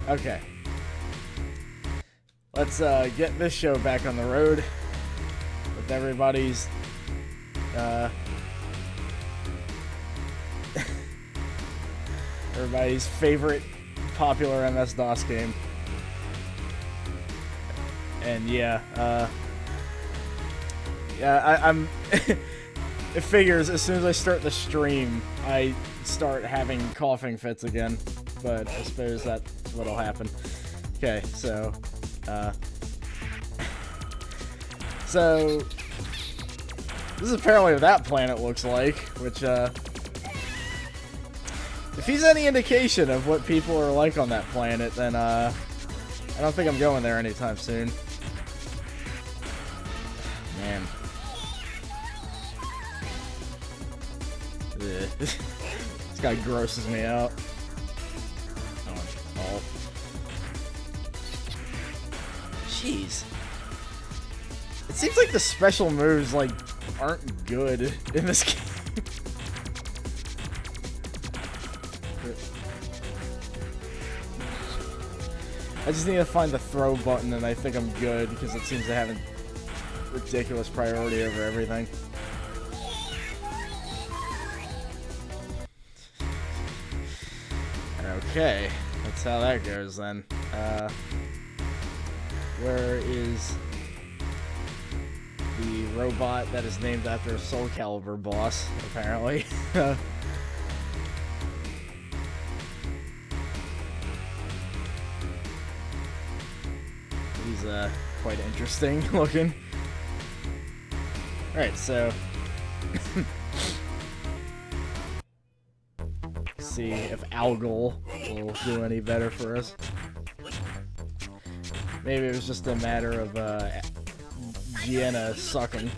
Okay. Let's get this show back on the road with everybody's favorite popular MS-DOS game. And yeah, I'm it figures as soon as I start the stream, I start having coughing fits again. But I suppose that's what'll happen. Okay, so this is apparently what that planet looks like, which, if he's any indication of what people are like on that planet, then, I don't think I'm going there anytime soon. Man. This guy grosses me out. Oh. Jeez. It seems like the special moves, like, aren't good in this game. I just need to find the throw button and I think I'm good because it seems to have a ridiculous priority over everything. Okay, that's how that goes then. Where is the robot that is named after a Soul Calibur boss, apparently? He's quite interesting looking. Alright, so see if Algol will do any better for us. Maybe it was just a matter of Gienna sucking.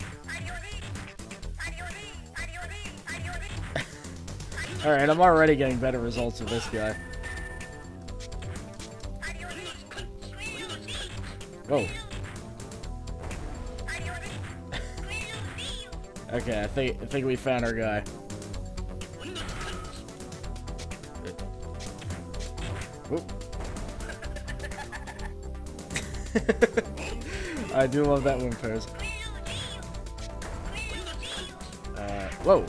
Alright, I'm already getting better results with this guy. Whoa. Okay, I think we found our guy. Whoop. I do love that wind pose. Whoa.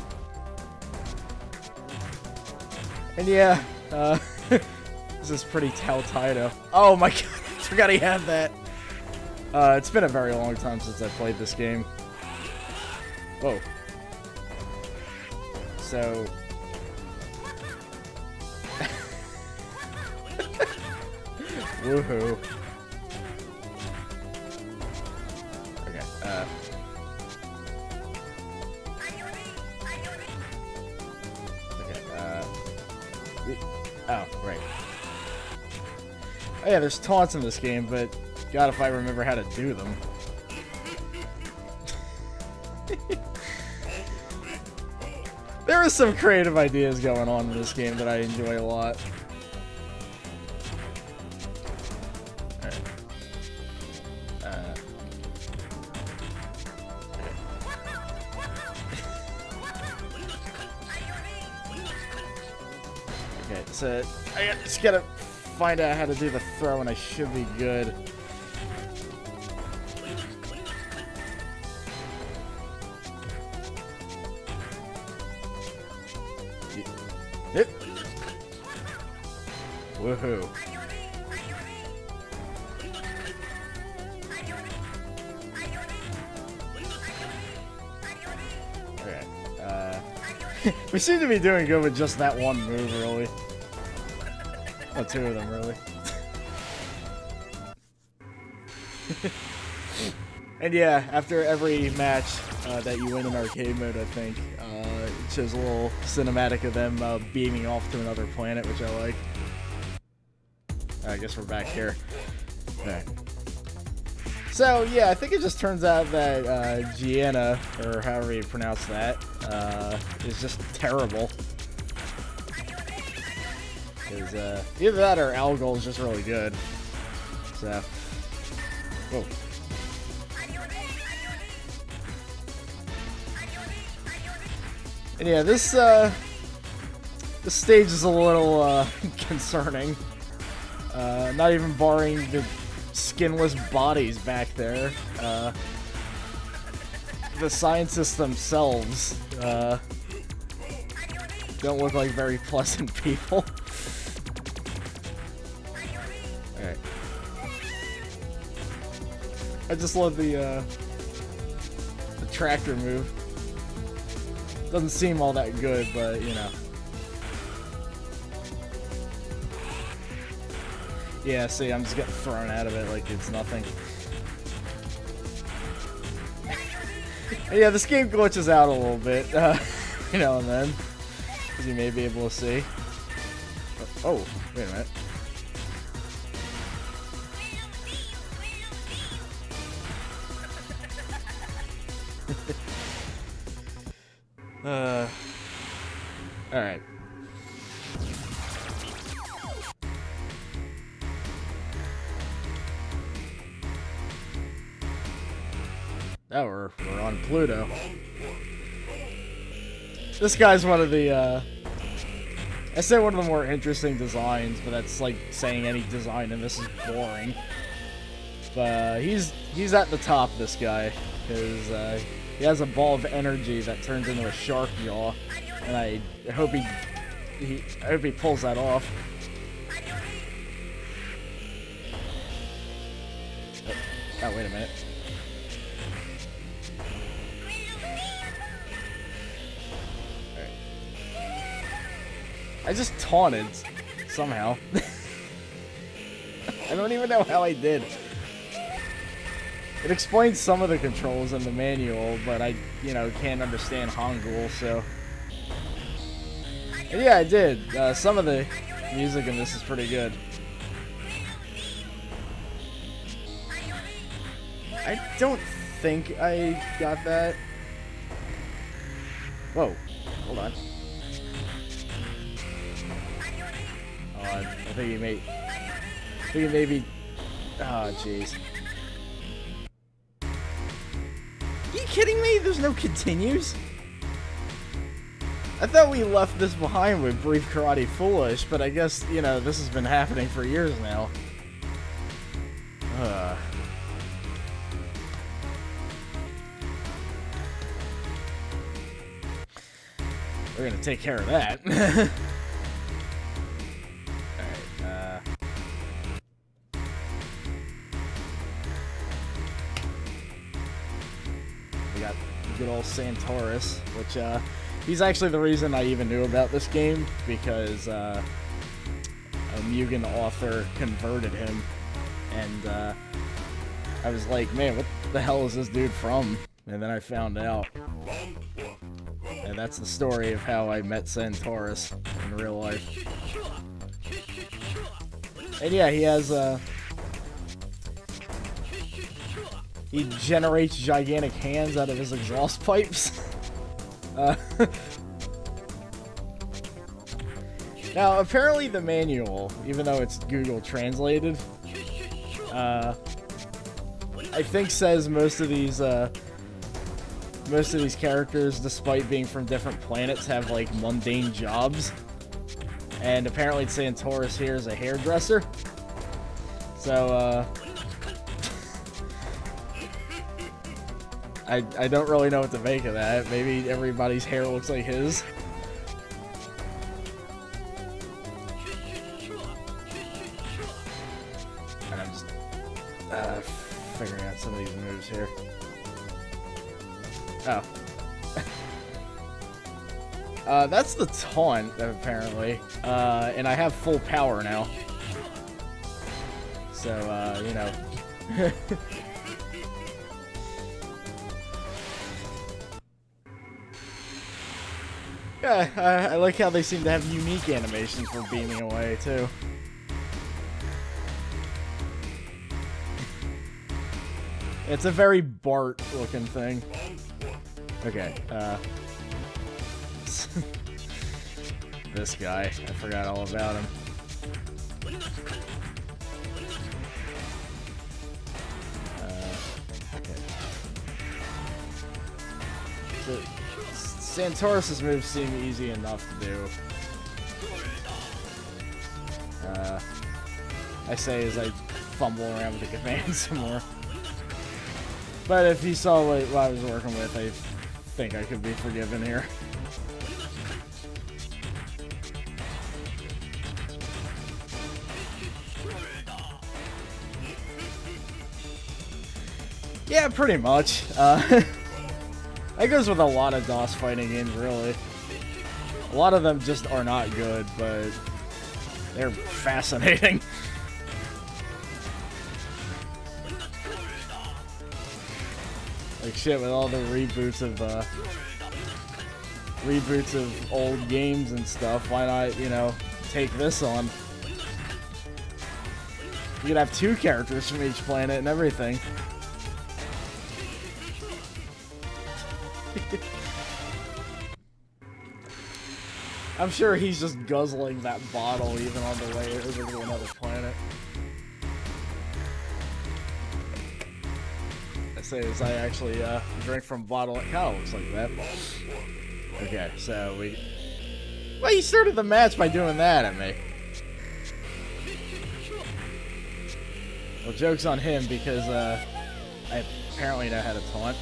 And yeah, this is pretty Taito. Oh my god, I forgot he had that. It's been a very long time since I played this game. Whoa. So... Woohoo. Okay, oh, right. Oh yeah, there's taunts in this game, but God, if I remember how to do them. There are some creative ideas going on in this game that I enjoy a lot. Alright. Okay, so I just gotta find out how to do the throw and I should be good. Hit. Woohoo. Okay. We seem to be doing good with just that one move, really. Oh, two of them, really. And yeah, after every match that you win in arcade mode, I think, it shows a little cinematic of them beaming off to another planet, which I like. I guess we're back here. Alright. So, yeah, I think it just turns out that Gienna, or however you pronounce that, is just terrible. Because either that or Algol is just really good. So, whoa. And yeah, this stage is a little concerning. Not even barring the skinless bodies back there. The scientists themselves don't look like very pleasant people. Alright. I just love the tractor move. Doesn't seem all that good, but you know. Yeah, see, I'm just getting thrown out of it like it's nothing. Yeah, this game glitches out a little bit, you know, and then, as you may be able to see. Oh, wait a minute. Alright. Now we're on Pluto. This guy's one of the, I say one of the more interesting designs, but that's like saying any design and this is boring. But he's at the top, this guy, because he has a ball of energy that turns into a shark jaw, and I hope he pulls that off. Oh, wait a minute. I just taunted, somehow. I don't even know how I did. It explains some of the controls in the manual, but I, you know, can't understand Hangul, so... And yeah, I did. Some of the music in this is pretty good. I don't think I got that. Whoa, hold on. I think he maybe... Oh, jeez. Are you kidding me? There's no continues? I thought we left this behind with Brief Karate Foolish, but I guess, you know, this has been happening for years now. We're gonna take care of that. Good old Santoris, which he's actually the reason I even knew about this game, because a Mugen author converted him, and I was like, man, what the hell is this dude from? And then I found out, and that's the story of how I met Santoris in real life. And yeah, he has he generates gigantic hands out of his exhaust pipes. Now, apparently the manual, even though it's Google translated, I think says most of these characters, despite being from different planets, have like mundane jobs. And apparently Santoris here is a hairdresser. So, I don't really know what to make of that. Maybe everybody's hair looks like his. And I'm just figuring out some of these moves here. Oh. That's the taunt, apparently. And I have full power now. So, you know. Yeah, I like how they seem to have unique animations for beaming away, too. It's a very Bart-looking thing. Okay, this guy, I forgot all about him. Okay. So, Santoris' moves seem easy enough to do. I say as I fumble around with the commands some more. But if you saw what I was working with, I think I could be forgiven here. Yeah, pretty much. That goes with a lot of DOS fighting games, really. A lot of them just are not good, but they're fascinating. Like shit, with all the reboots of old games and stuff, why not, you know, take this on? You could have 2 characters from each planet and everything. I'm sure he's just guzzling that bottle even on the way over to another planet. I say as I actually drink from a bottle. It kind of looks like that. Okay, so we... Well, you started the match by doing that at me. Well, joke's on him because I apparently know how to taunt.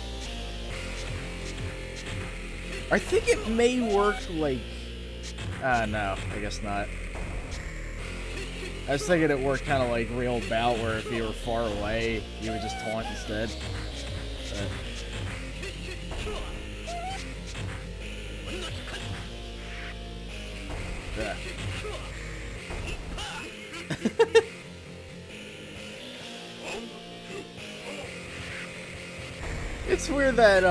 I think it may work like... no, I guess not. I was thinking it worked kind of like real bout, where if you were far away, you would just taunt instead. But... yeah. It's weird that,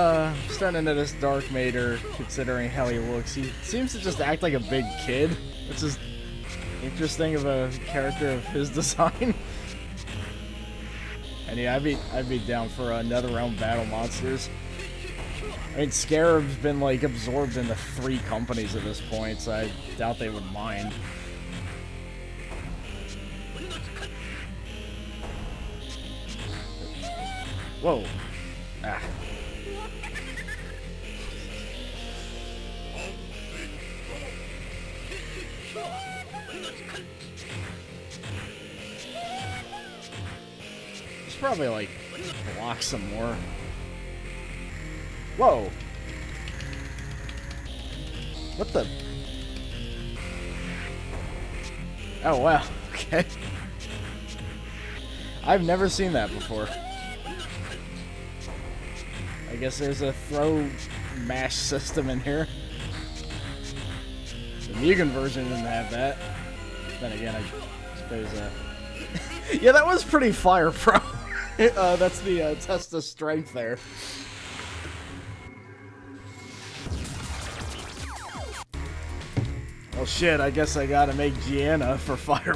starting into this Dark Mater, considering how he looks, he seems to just act like a big kid, which is interesting of a character of his design. And yeah, I'd be down for another round Battle Monsters. I mean, Scarab's been, like, absorbed into 3 companies at this point, so I doubt they would mind. Whoa. Ah. Just probably like block some more. Whoa. What the? Oh wow. Okay. I've never seen that before. I guess there's a throw mash system in here. The Mutant version didn't have that. Then again, I suppose, yeah, that was pretty fire pro. That's the test of strength there. Well shit, I guess I gotta make Gianna for fire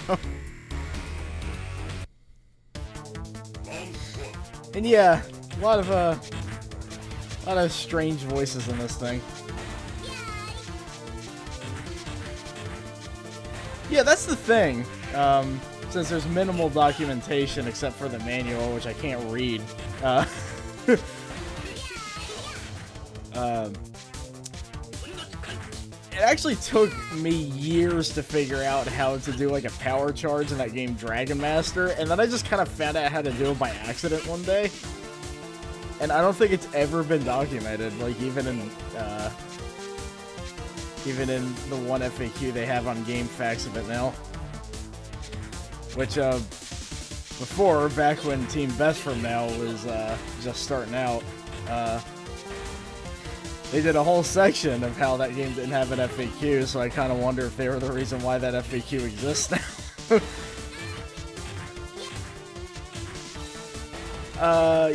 pro. And yeah, a lot of strange voices in this thing. Yeah, that's the thing. Since there's minimal documentation except for the manual, which I can't read. It actually took me years to figure out how to do like a power charge in that game Dragon Master, and then I just kind of found out how to do it by accident one day. And I don't think it's ever been documented, like even in the one FAQ they have on GameFAQs of it now. Which, before, back when Team Best from now was just starting out, they did a whole section of how that game didn't have an FAQ, so I kind of wonder if they were the reason why that FAQ exists now.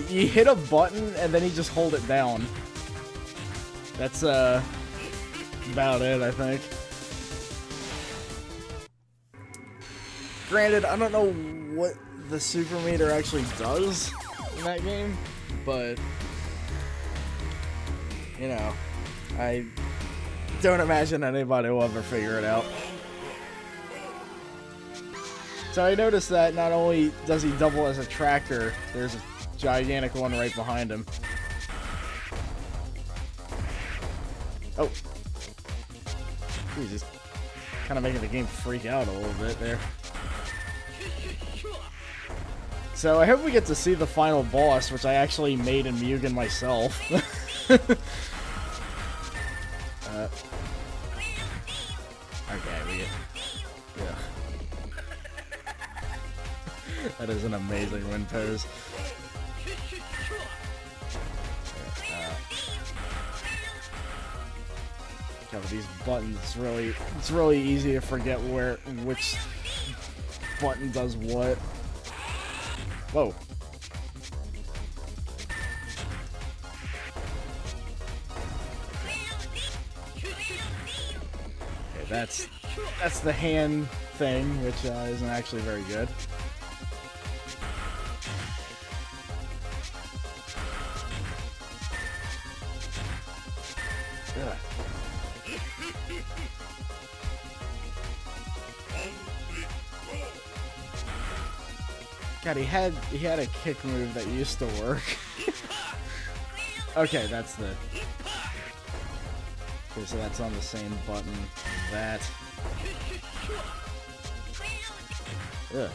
You hit a button and then you just hold it down. That's about it, I think. Granted, I don't know what the super meter actually does in that game, but you know, I don't imagine anybody will ever figure it out. So I noticed that not only does he double as a tractor, there's a gigantic one right behind him. Oh. Ooh, just kind of making the game freak out a little bit there. So I hope we get to see the final boss, which I actually made in Mugen myself. Okay, we get... Yeah. That is an amazing wind pose. With these buttons, it's really easy to forget which button does what. Whoa. Okay, that's the hand thing, which isn't actually very good. Ugh. God, he had a kick move that used to work. Okay, that's the... Okay, so that's on the same button as that. Ugh.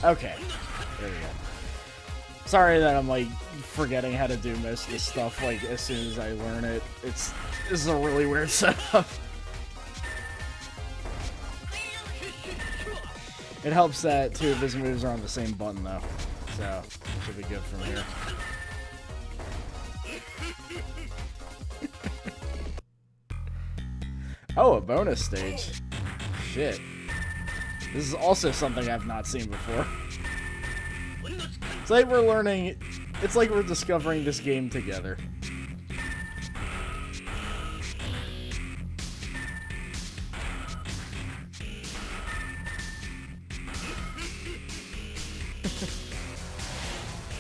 Okay, there we go. Sorry that I'm, like, forgetting how to do most of this stuff, like, as soon as I learn it. This is a really weird setup. It helps that two of his moves are on the same button, though. So, it should be good from here. Oh, a bonus stage. Shit. This is also something I've not seen before. It's like we're learning... It's like we're discovering this game together.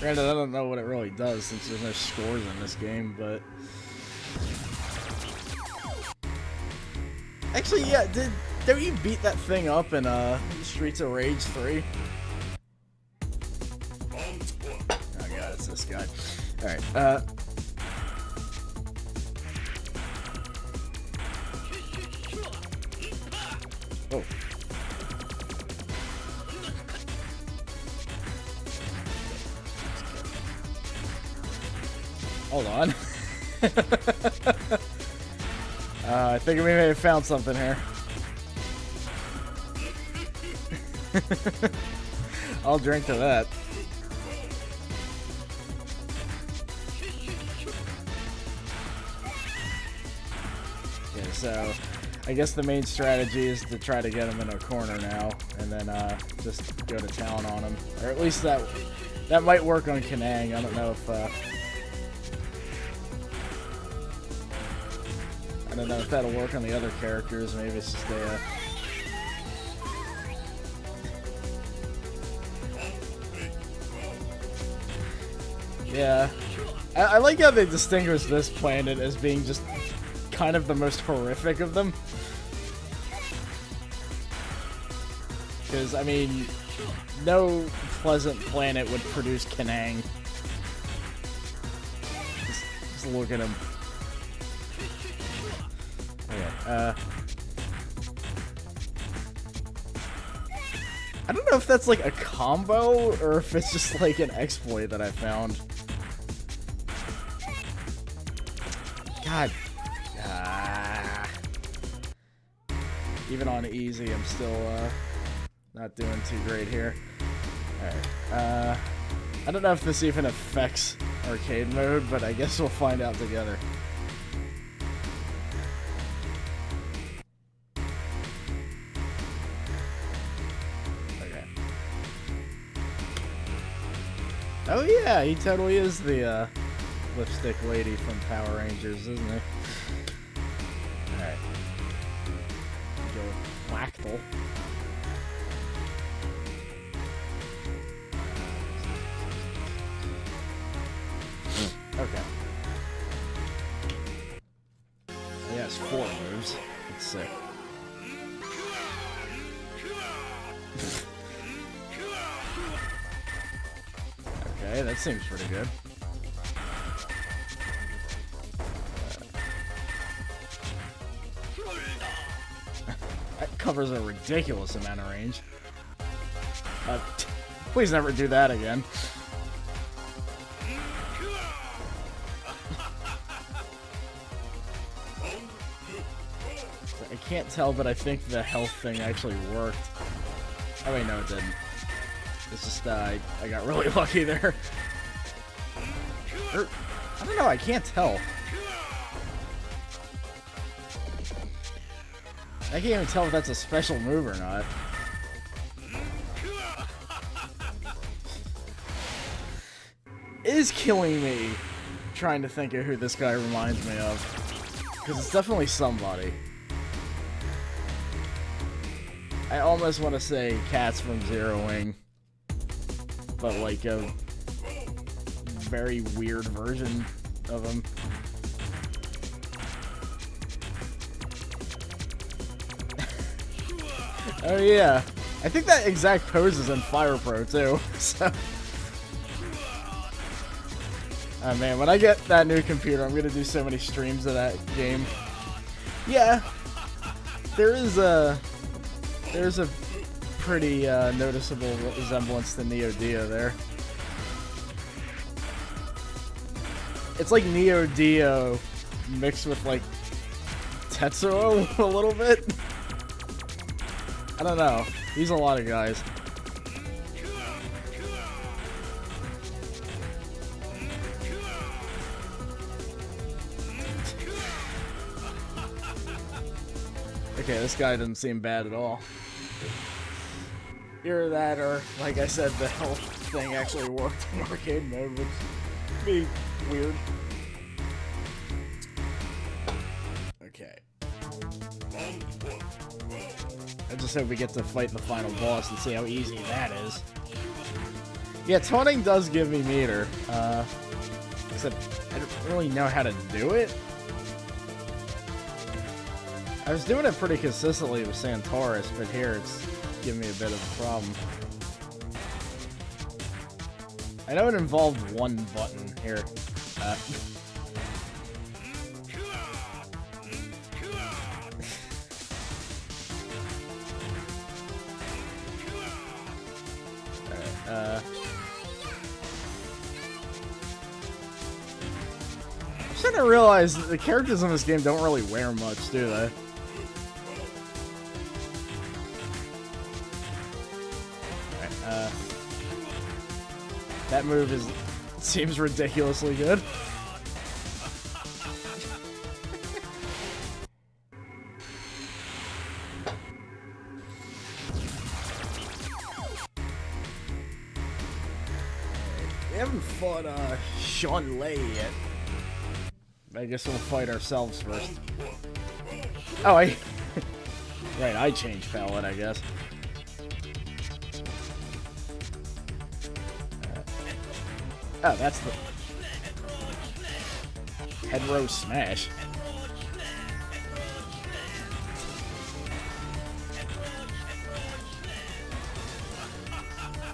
Granted, I don't know what it really does since there's no scores in this game, but... Actually, yeah, don't you beat that thing up in Streets of Rage 3? Oh god, it's this guy. Alright, oh. Hold on. I think we may have found something here. I'll drink to that. Okay, so I guess the main strategy is to try to get him in a corner now, and then just go to town on him. Or at least that might work on Kanang. I don't know if I don't know if that'll work on the other characters. Maybe it's just a... Yeah. I like how they distinguish this planet as being just kind of the most horrific of them. Because, I mean, no pleasant planet would produce Kanang. Just look at him. Okay, I don't know if that's like a combo or if it's just like an exploit that I found. God. Even on easy, I'm still not doing too great here. Alright. I don't know if this even affects arcade mode, but I guess we'll find out together. Oh yeah, he totally is the lipstick lady from Power Rangers, isn't he? Alright. Go with Lactal. Okay. He has 4 moves. That's sick. Okay, that seems pretty good. That covers a ridiculous amount of range. Please never do that again. I can't tell, but I think the health thing actually worked. Oh wait, no it didn't. It's just, I got really lucky there. I don't know, I can't tell. I can't even tell if that's a special move or not. It is killing me trying to think of who this guy reminds me of. Because it's definitely somebody. I almost want to say Cats from Zero Wing. But like a very weird version of him. Oh yeah, I think that exact pose is in Fire Pro too. So, oh man, when I get that new computer, I'm gonna do so many streams of that game. Yeah, there's a pretty noticeable resemblance to Neo Dio there. It's like Neo Dio mixed with like Tetsuo a little bit. I don't know. He's a lot of guys. Okay, this guy doesn't seem bad at all. Either that or, like I said, the health thing actually worked in arcade mode, which would be weird. Okay. I just hope we get to fight the final boss and see how easy that is. Yeah, taunting does give me meter. Except I don't really know how to do it. I was doing it pretty consistently with Santoris, but here it's giving me a bit of a problem. I know it involved one button here. I'm starting to realize that the characters in this game don't really wear much, do they? That move seems ridiculously good. We haven't fought Sean Lay yet. I guess we'll fight ourselves first. Oh, right, I changed palette, I guess. Oh, that's the head row smash.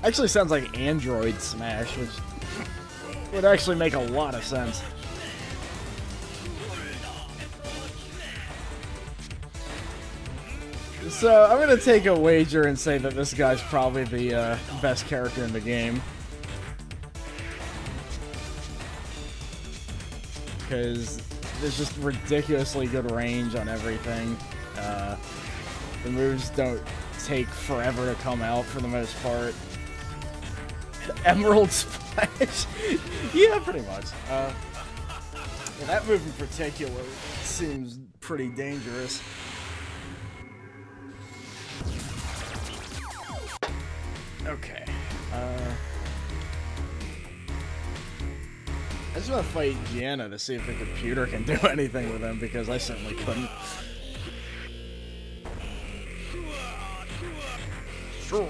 Actually sounds like Android Smash, which would actually make a lot of sense. So, I'm gonna take a wager and say that this guy's probably the best character in the game. Because there's just ridiculously good range on everything. The moves don't take forever to come out for the most part. The Emerald Splash? Yeah, pretty much. Yeah, that move in particular seems pretty dangerous. Okay. I just want to fight Gianna to see if the computer can do anything with him, because I certainly couldn't. Sure.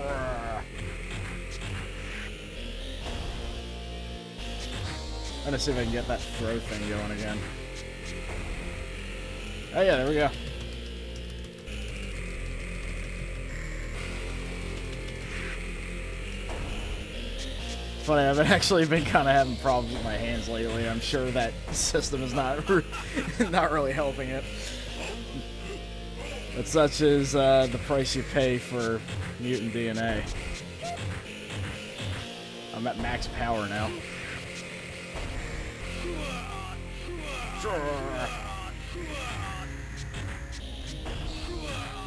I'm gonna see if I can get that throw thing going again. Oh yeah, there we go. Funny, I've actually been kind of having problems with my hands lately. I'm sure that system is not not really helping it. But such is the price you pay for mutant DNA. I'm at max power now.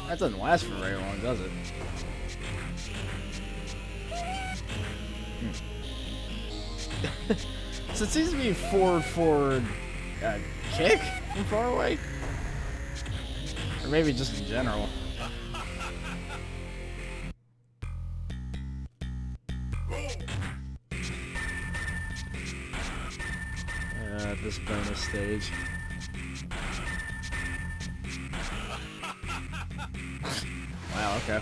That doesn't last for very long, does it? So it seems to be forward kick from far away? Or maybe just in general. This bonus stage. Wow, okay.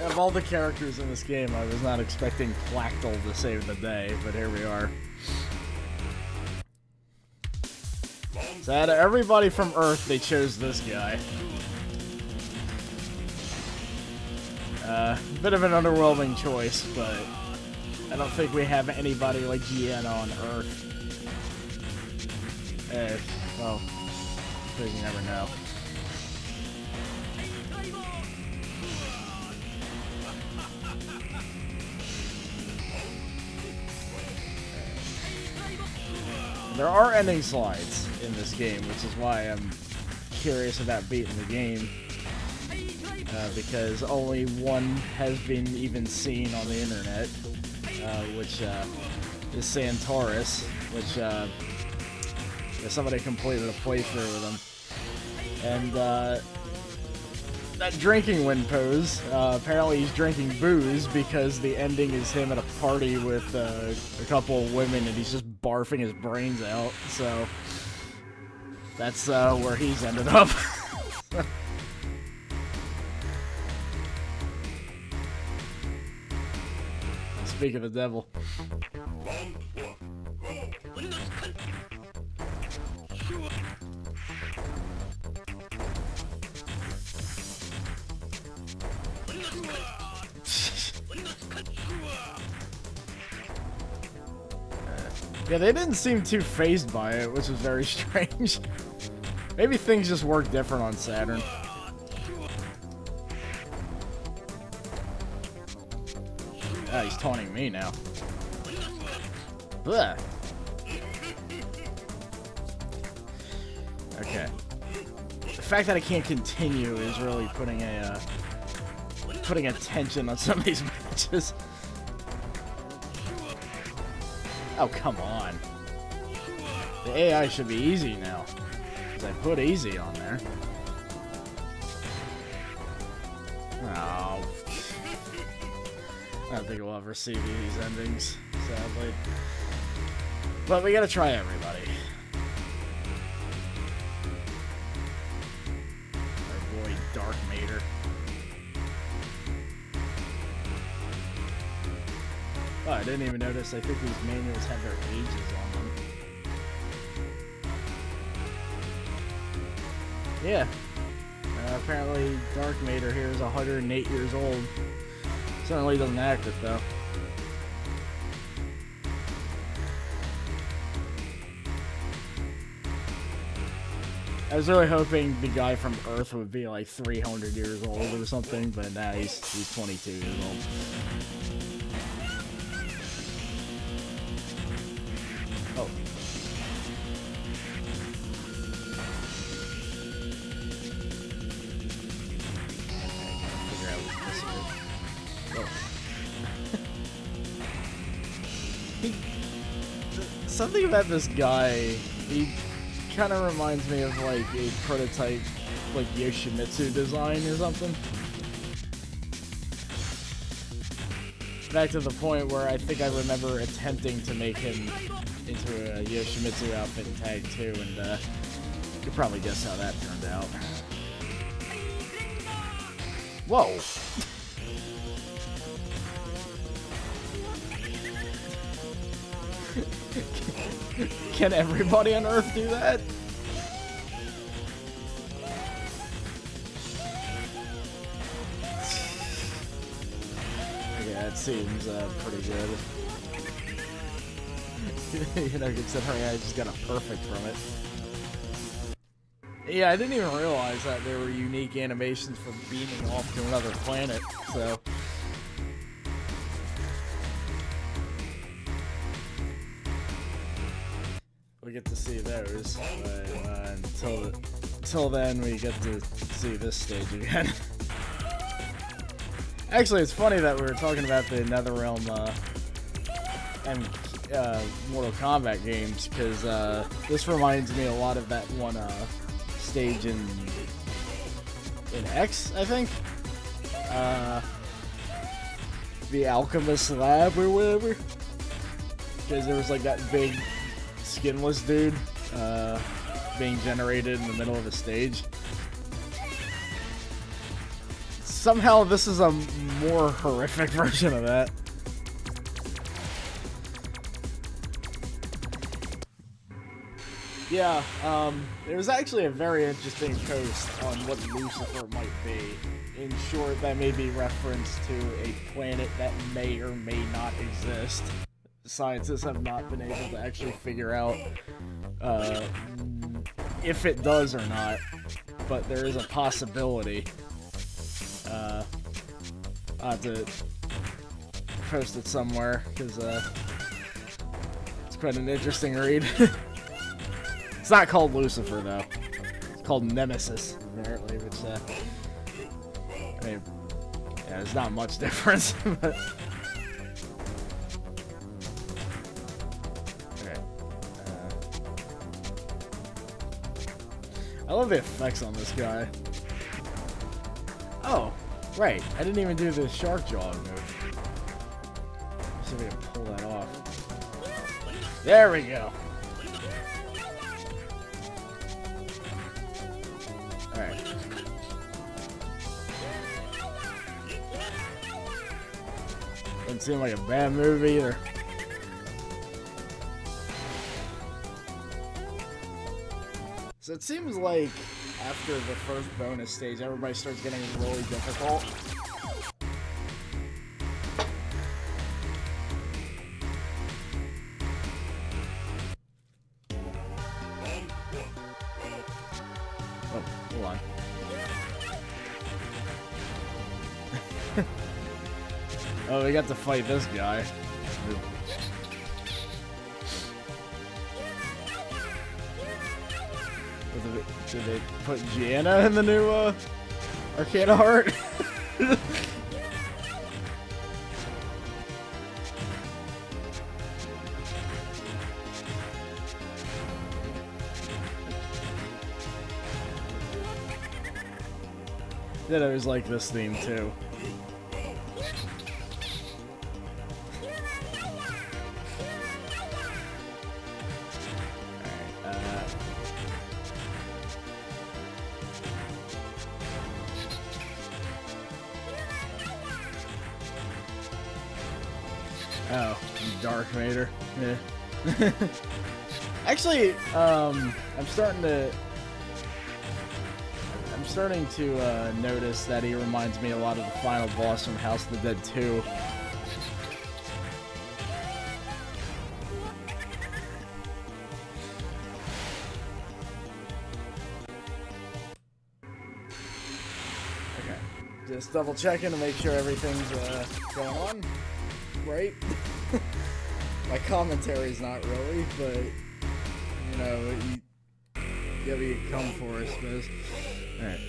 Out of all the characters in this game, I was not expecting Flactal to save the day, but here we are. So out of everybody from Earth, they chose this guy. Bit of an underwhelming choice, but I don't think we have anybody like Gianna on Earth. Well, you never know. There are ending slides in this game, which is why I'm curious about beating the game. Because only one has been even seen on the internet, which is Santoris, which somebody completed a playthrough with him. And that drinking win pose, apparently he's drinking booze because the ending is him at a party with a couple of women and he's just barfing his brains out, so that's where he's ended up. Speak of the devil. Yeah, they didn't seem too fazed by it, which was very strange. Maybe things just work different on Saturn. Ah, he's taunting me now. Ugh. Okay. The fact that I can't continue is really putting a tension on some of these matches. Oh, come on. The AI should be easy now, because I put easy on there. Oh. I don't think we'll ever see these endings, sadly. But we gotta try everybody. Our boy Dark Mater. Oh, I didn't even notice. I think these manuals have their ages on them. Yeah. Apparently Dark Mater here is 108 years old. Certainly doesn't act it, though. I was really hoping the guy from Earth would be like 300 years old or something, but nah, he's 22 years old. Oh. Something about this guy, he kind of reminds me of like a prototype like Yoshimitsu design or something. Back to the point where I think I remember attempting to make him into a Yoshimitsu outfit in Tag 2, and you could probably guess how that turned out. Whoa! Can everybody on Earth do that? Yeah, it seems pretty good. You know, considering I just got a perfect from it. Yeah, I didn't even realize that there were unique animations for beaming off to another planet, so... we get to see those, but until then we get to see this stage again. Actually, it's funny that we were talking about the NetherRealm and Mortal Kombat games, because this reminds me a lot of that one stage in X, I think? The Alchemist Lab or whatever. Because there was like that big skinless dude being generated in the middle of the stage. Somehow this is a more horrific version of that. Yeah, there was actually a very interesting post on what Lucifer might be. In short, that may be reference to a planet that may or may not exist. Scientists have not been able to actually figure out if it does or not, but there is a possibility. I'll have to post it somewhere, because it's quite an interesting read. It's not called Lucifer, though. It's called Nemesis, apparently, which, I mean, yeah, there's not much difference, but... Okay. I love the effects on this guy. Oh, right. I didn't even do the shark jaw move. See if we can pull that off. There we go. Alright. Doesn't seem like a bad move either. So it seems like after the first bonus stage, everybody starts getting really difficult. Oh, hold on. Oh, we got to fight this guy. Did they put Gianna in the new Arcana Heart? Then I always like this theme too. Oh, Dark Vader. Yeah. Actually, I'm starting to notice that he reminds me a lot of the final boss from House of the Dead 2. Okay, just double checking to make sure everything's going on. Right? My commentary's not really, but you know, you get what you come for, I suppose. Alright.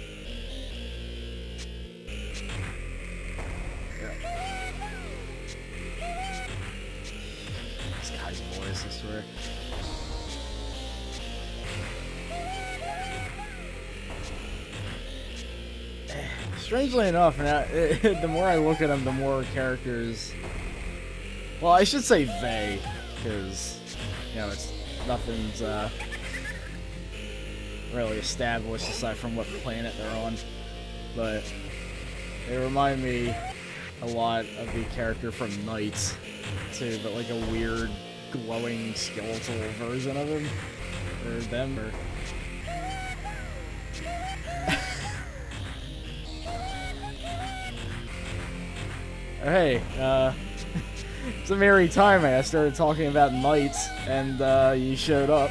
Yeah. This guy's voice, I swear. Strangely enough, now, the more I look at him, the more characters... Well, I should say they, because, you know, nothing's really established aside from what planet they're on. But they remind me a lot of the character from Knights, too, but like a weird, glowing skeletal version of him. Or them, or... Hey, it's a merry time. I started talking about Knights, and you showed up.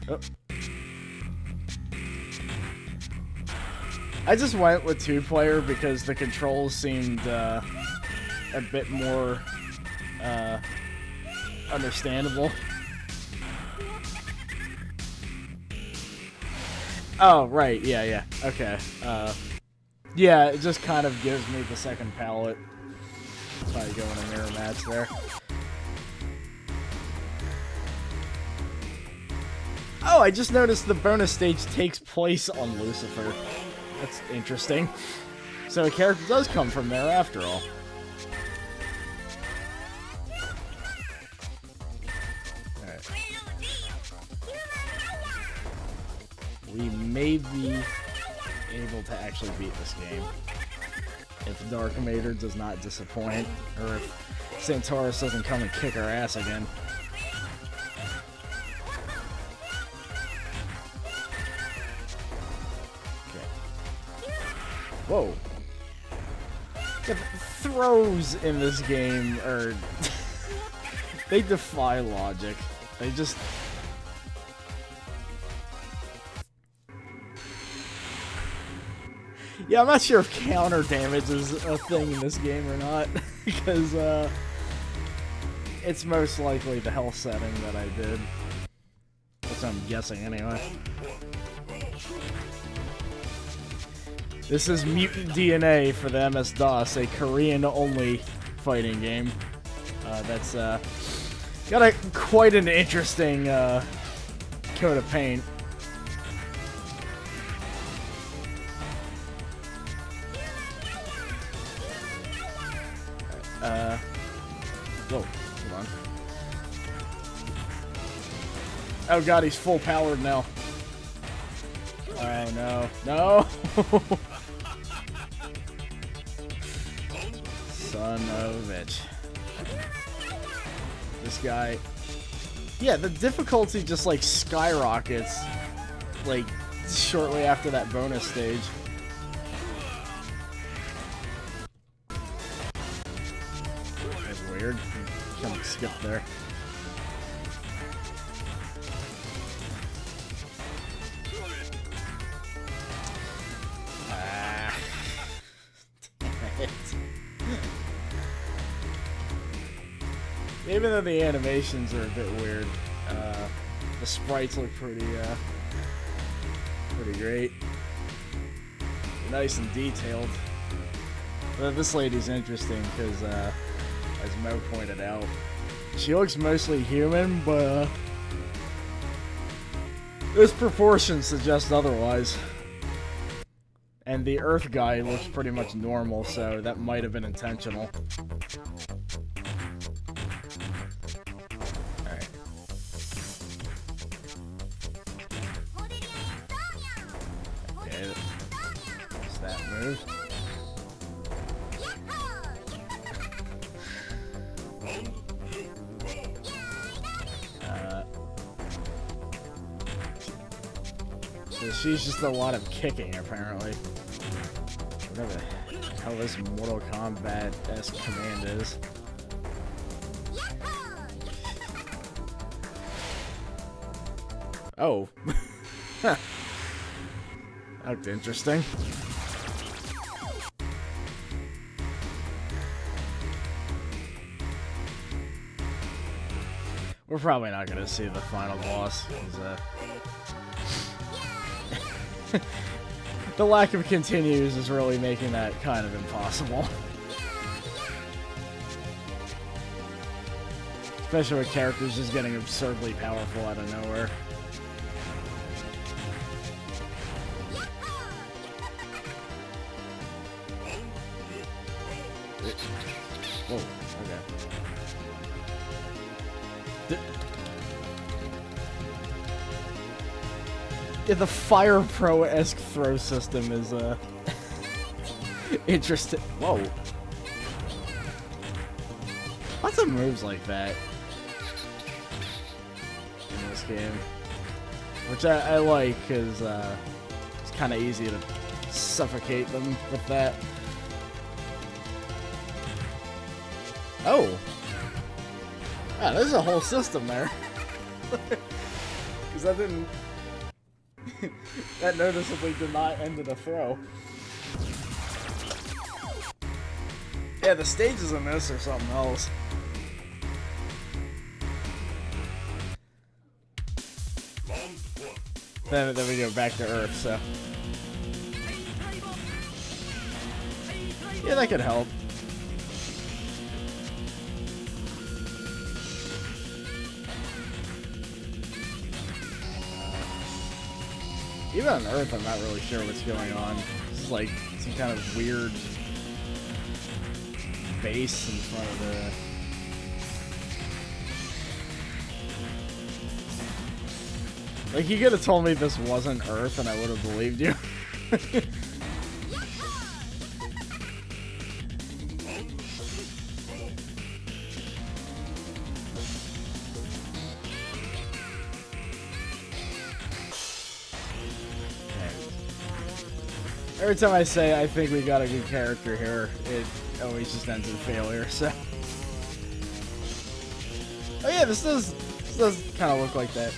Oh. I just went with 2-player because the controls seemed a bit more understandable. Oh, right, yeah, okay. Yeah, it just kind of gives me the second palette. Probably go in a mirror match there. Oh, I just noticed the bonus stage takes place on Lucifer. That's interesting. So a character does come from there after all. Alright. We may be able to actually beat this game if Dark Mater does not disappoint, or if Centaurus doesn't come and kick our ass again. Whoa. Yeah, the throws in this game are... they defy logic. They just... Yeah, I'm not sure if counter damage is a thing in this game or not. Because, it's most likely the health setting that I did. That's what I'm guessing anyway. This is Mutant DNA for the MS-DOS, a Korean-only fighting game. That's got quite an interesting coat of paint. Whoa, hold on. Oh god, he's full powered now. Oh no, no! Son of a bitch. This guy... Yeah, the difficulty just, like, skyrockets, like, shortly after that bonus stage. That's weird. Kind of skipped there. Even though the animations are a bit weird, the sprites look pretty great. Nice and detailed. But this lady's interesting because, as Mo pointed out, she looks mostly human, but those proportions suggest otherwise. And the Earth guy looks pretty much normal, so that might have been intentional. She's just a lot of kicking, apparently. Whatever the hell this Mortal Kombat-esque command is. Oh. That looked interesting. We're probably not going to see the final boss. The lack of continues is really making that kind of impossible. Especially with characters just getting absurdly powerful out of nowhere. Whoa, okay. Yeah, the Fire Pro-esque throw system is, interesting. Whoa. Lots of moves like that in this game. Which I like, because, it's kind of easy to suffocate them with that. Oh! Yeah, there's a whole system there. Because that didn't... that noticeably did not end in a throw. Yeah, the stages in this are something else. Then we go back to Earth, so... yeah, that could help. Even on Earth, I'm not really sure what's going on. This is like some kind of weird base in front of the... like, you could have told me this wasn't Earth and I would have believed you. Every time I say I think we got a good character here, it always just ends in failure, so... oh yeah, this does kind of look like that.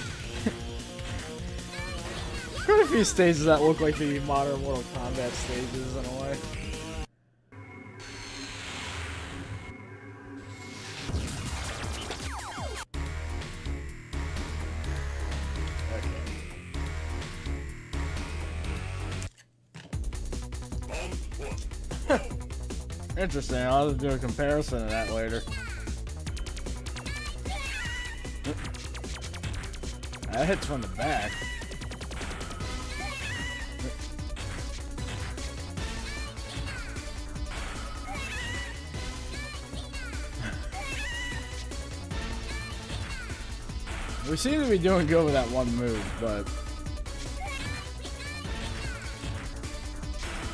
Quite a few stages that look like the modern Mortal Kombat stages in a way. Interesting, I'll do a comparison of that later. That hits from the back. We seem to be doing good with that one move, but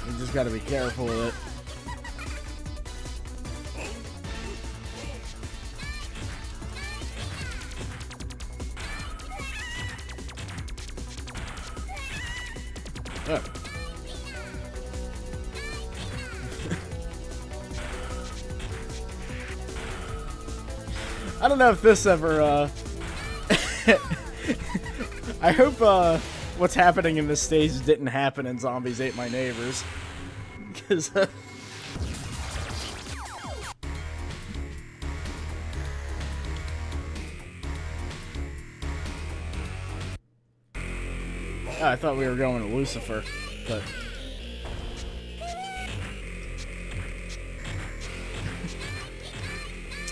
we just gotta be careful with it. Oh. I don't know if this ever, I hope, what's happening in this stage didn't happen in Zombies Ate My Neighbors. Because, oh, I thought we were going to Lucifer, but...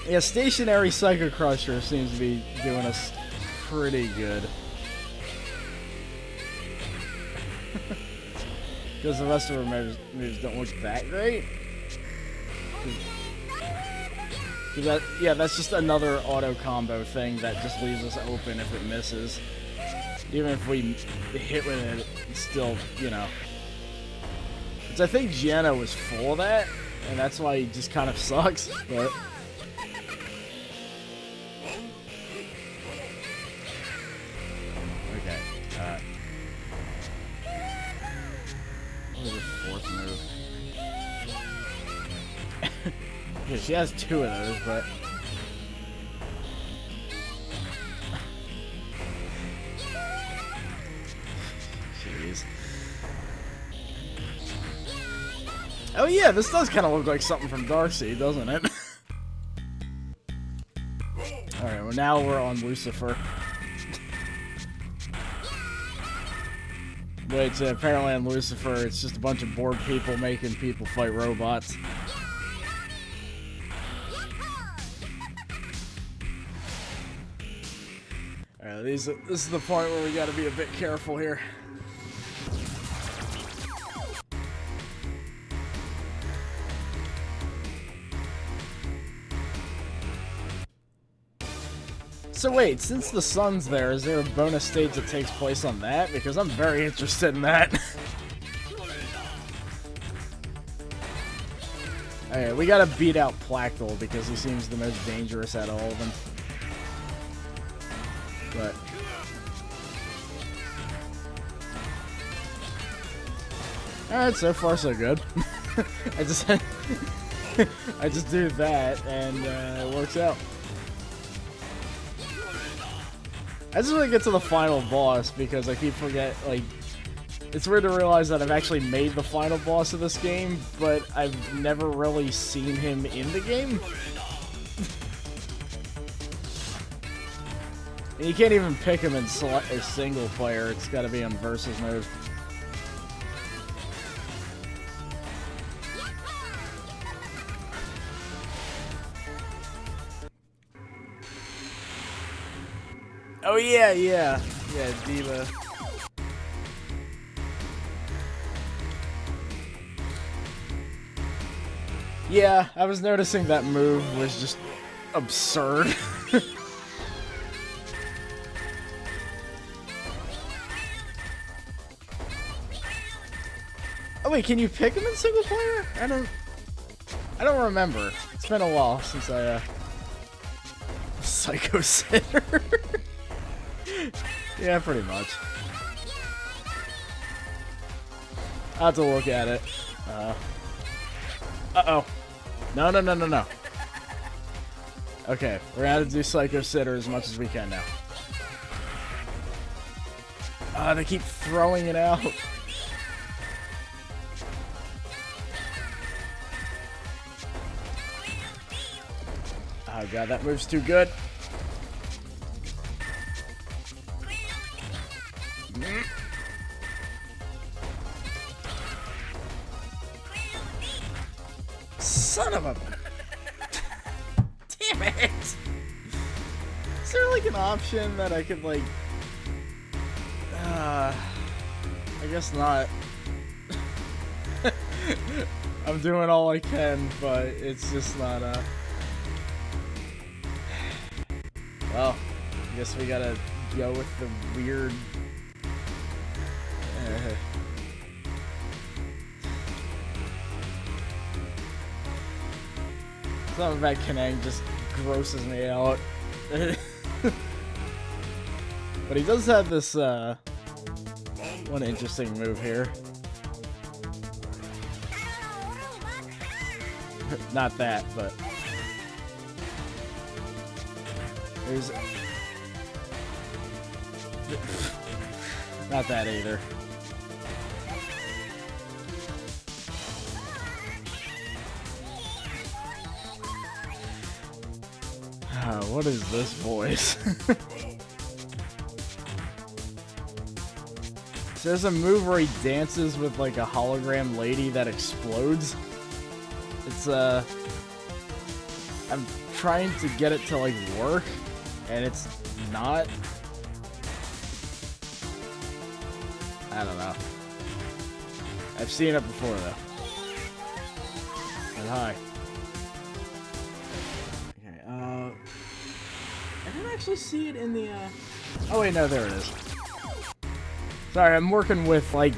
yeah, Stationary Psycho Crusher seems to be doing us pretty good. Because the rest of our moves don't look that great. Yeah, that's just another auto combo thing that just leaves us open if it misses. Even if we hit with it, it's still, you know. Which I think Gianna was full of that, and that's why he just kind of sucks, but... okay, what was the fourth move? Yeah, she has two of those, but... jeez. Oh yeah, this does kind of look like something from Darcy, doesn't it? Alright, well now we're on Lucifer. Which apparently on Lucifer, it's just a bunch of bored people making people fight robots. Alright, this is the point where we gotta be a bit careful here. So wait, since the sun's there, is there a bonus stage that takes place on that? Because I'm very interested in that. Alright, we gotta beat out Plactal because he seems the most dangerous out of all of them. But... alright, so far so good. I just do that and it works out. I just want to get to the final boss because I keep like, it's weird to realize that I've actually made the final boss of this game, but I've never really seen him in the game. And you can't even pick him in single player, it's gotta be on versus mode. Oh yeah, Diva. Yeah, I was noticing that move was just absurd. Oh wait, can you pick him in single player? I don't remember. It's been a while since I Psycho Sitter. Yeah, pretty much. I'll have to look at it. Uh-oh. No. Okay, we're gonna have to do Psycho Sitter as much as we can now. They keep throwing it out. Oh god, that move's too good. Son of a... Damn it! Is there like an option that I could like... I guess not. I'm doing all I can, but it's just not, Well, I guess we gotta go with the weird... Something about Kanang just grosses me out. But he does have this, one interesting move here. Not that, but... There's... Not that either. What is this voice? So there's a move where he dances with like a hologram lady that explodes. It's I'm trying to get it to like work, and it's not. I don't know. I've seen it before though. And hi. Okay, I didn't actually see it in the, Oh wait, no, there it is. Sorry, I'm working with, like,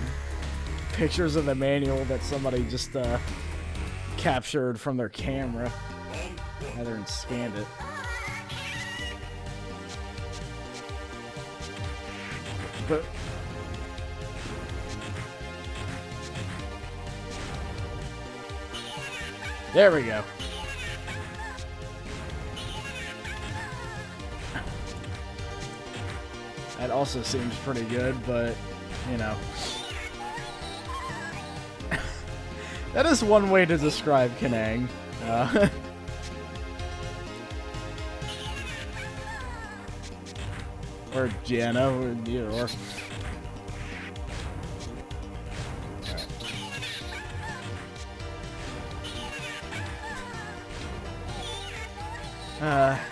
pictures of the manual that somebody just, captured from their camera. Rather than scanned it. But... There we go. That also seems pretty good, but, you know. That is one way to describe Kanang. Or Gianna, or either or.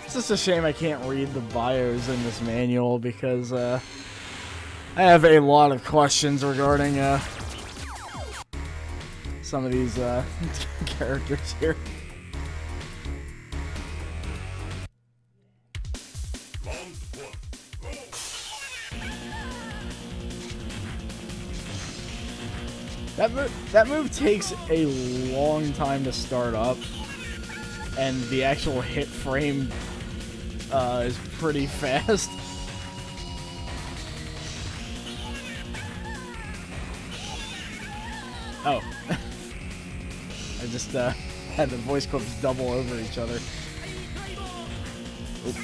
It's just a shame I can't read the bios in this manual because I have a lot of questions regarding some of these characters here. That move takes a long time to start up. And the actual hit frame is pretty fast. Oh. I just had the voice clips double over each other. Oop.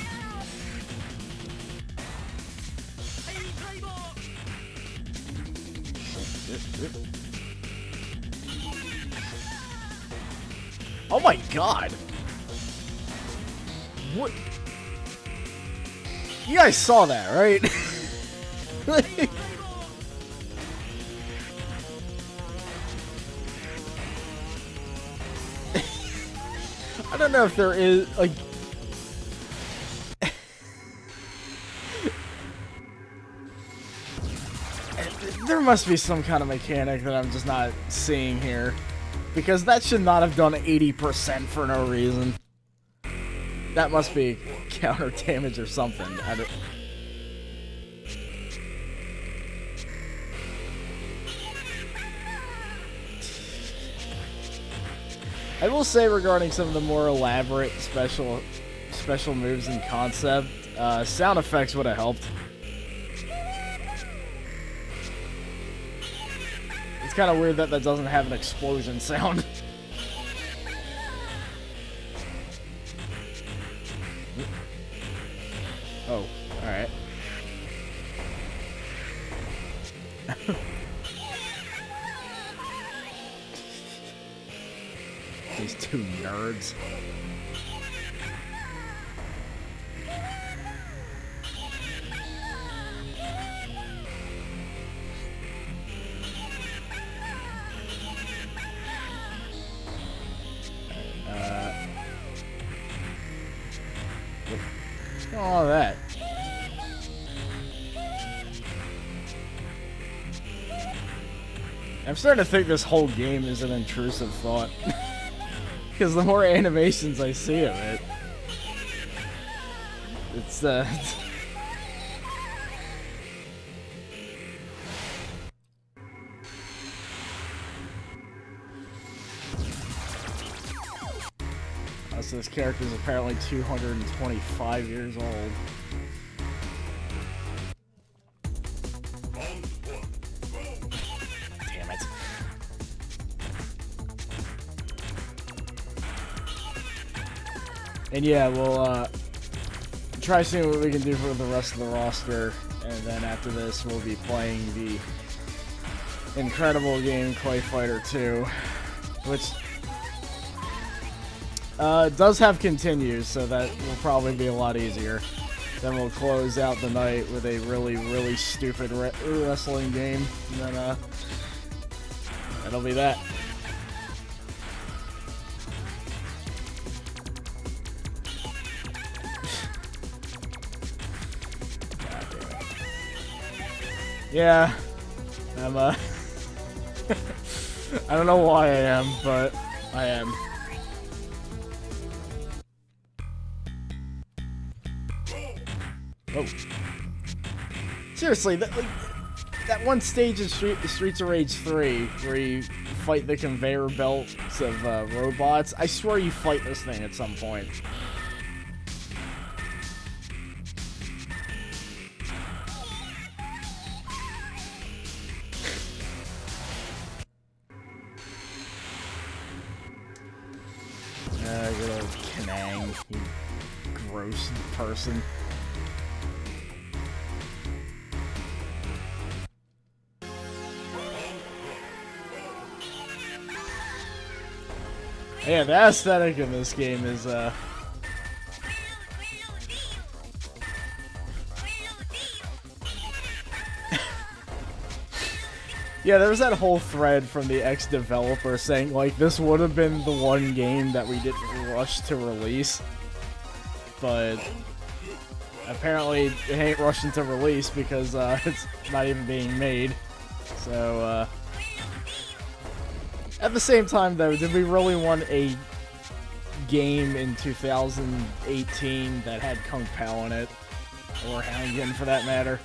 Oh my god! What? You guys saw that, right? Like, I don't know if there is, like... There must be some kind of mechanic that I'm just not seeing here. Because that should not have done 80% for no reason. That must be counter damage or something. I will say regarding some of the more elaborate special moves and concept, sound effects would have helped. It's kind of weird that that doesn't have an explosion sound. Oh, alright. These two nerds. All that. I'm starting to think this whole game is an intrusive thought. Because the more animations I see of it, it's so this character is apparently 225 years old. Damn it. And yeah, we'll try seeing what we can do for the rest of the roster, and then after this we'll be playing the incredible game Clay Fighter 2, which does have continues, so that will probably be a lot easier. Then we'll close out the night with a really, really stupid wrestling game, and then that'll be that. God damn it. Yeah, I'm I don't know why I am, but I am. Oh. Seriously, that one stage in Streets of Rage 3 where you fight the conveyor belts of robots, I swear you fight this thing at some point. Good old Kanang, you gross person. Yeah, the aesthetic in this game is, yeah, there was that whole thread from the ex-developer saying, like, this would have been the one game that we didn't rush to release. But apparently it ain't rushing to release because, it's not even being made. So, at the same time, though, did we really want a game in 2018 that had Kung Pao in it? Or Houngan, for that matter?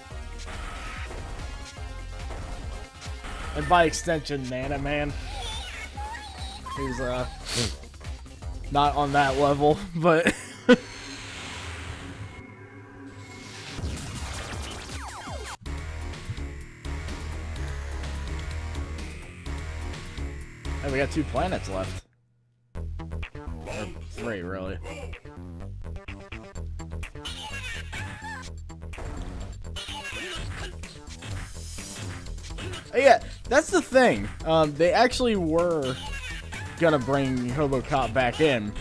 And by extension, Nana Man. Who's, not on that level, but... Hey, we got 2 planets left. Or 3, really. Yeah, that's the thing. They actually were gonna bring Hobocop back in.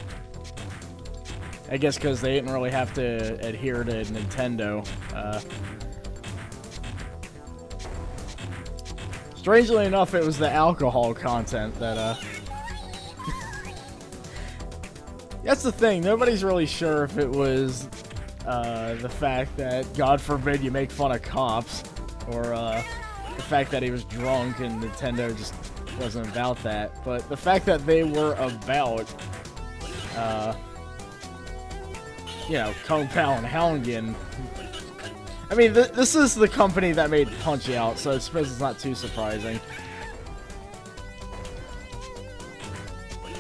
I guess because they didn't really have to adhere to Nintendo. Strangely enough, it was the alcohol content that, That's the thing, nobody's really sure if it was, the fact that, God forbid, you make fun of cops, or, the fact that he was drunk and Nintendo just wasn't about that. But the fact that they were about, you know, Kung Pao and Helgen. I mean, this is the company that made Punch-Out, so I suppose it's not too surprising.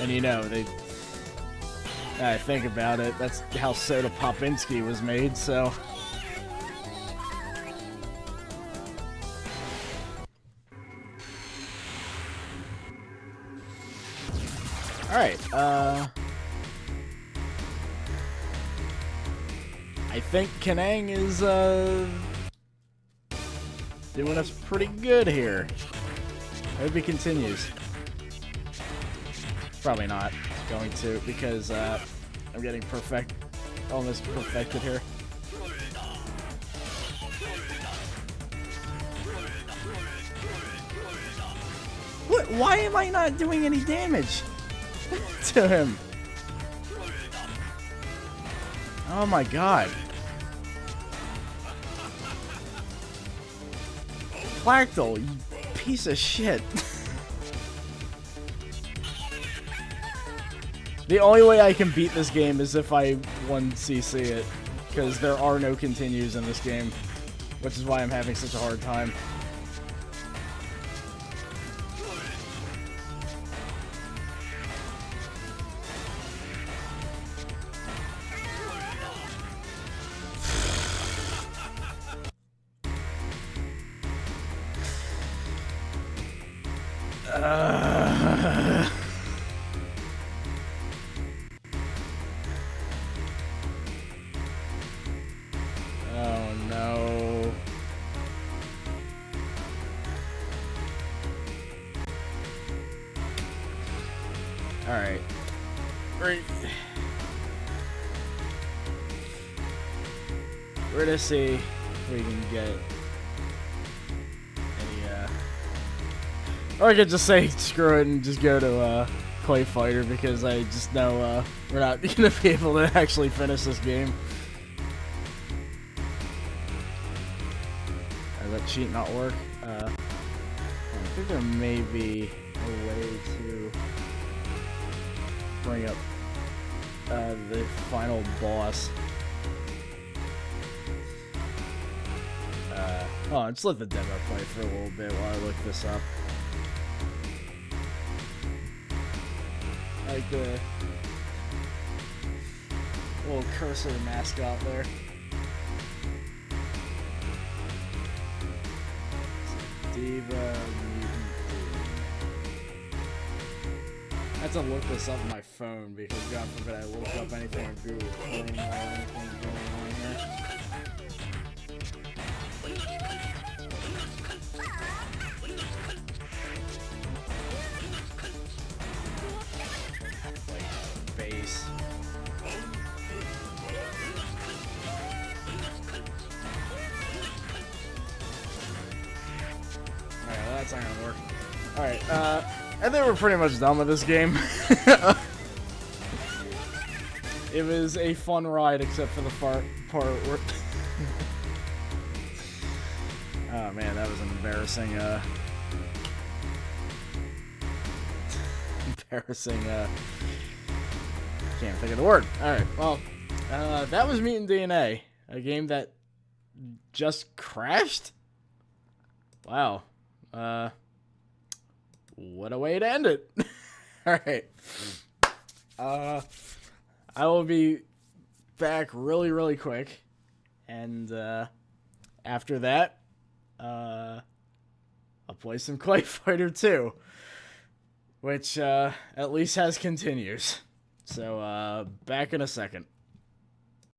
And you know, I think about it, that's how Soda Popinski was made, so... Alright, I think Kanang is, doing us pretty good here. I hope he continues. Probably not going to, because, I'm getting almost perfected here. What? Why am I not doing any damage to him? Oh my god. Plactal, you piece of shit. The only way I can beat this game is if I 1cc it, because there are no continues in this game, which is why I'm having such a hard time. Oh no. Alright. We're gonna see if we can get any, or I could just say screw it and just go to, Clay Fighter, because I just know, we're not gonna be able to actually finish this game. Does that cheat not work? I think there may be a way to bring up, the final boss. Oh, just let the demo play for a little bit while I look this up. Like the little cursor mascot there. Diva Mutant. I have to look this up on my phone because God forbid I look up anything on Google Chrome or anything going on here. Base. Alright, well that's not gonna work. Alright, I think we're pretty much done with this game. It was a fun ride except for the part where... Oh man, that was an embarrassing, can't think of the word. Alright, well, that was Mutant DNA, a game that just crashed? Wow. What a way to end it. Alright. I will be back really, really quick. And, after that, I'll play some Clay Fighter 2. Which, at least has continues. So, back in a second.